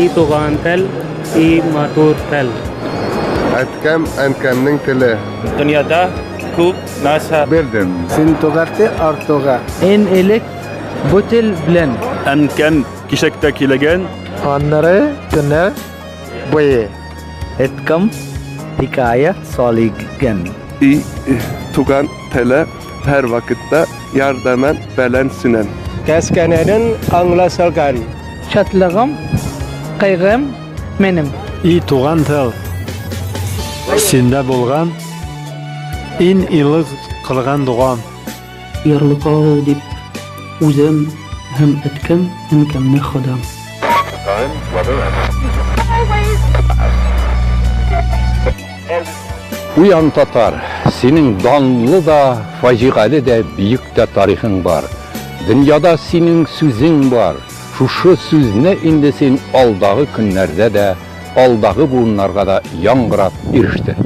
İyi tuğan tel, iyi matur tel. Әткәмнең теле. Dünyada күп нәрсә Бердем. Син тугарды артуга. En elek butil bilen. әнкәм кичәктә килгән Аннары төне буе. Etkam hikaye soligen. İyi tugan tele her vakitte yardamen belen sünen. Кәскәнәнең аңлашылган. Şatlığım, kaygım benim. И туган тел синдә булган ин илык кылган дуган. Ярлыкау дип үзем һәм әткәм әнкәмне ходам. Uyan Tatar, senin danlı da, faciali de, büyük de tarihin var. Dünyada senin sözün var. Şu sözüne indi sen aldağı günlerde de, aldağı bunlarga da yangırat erişti.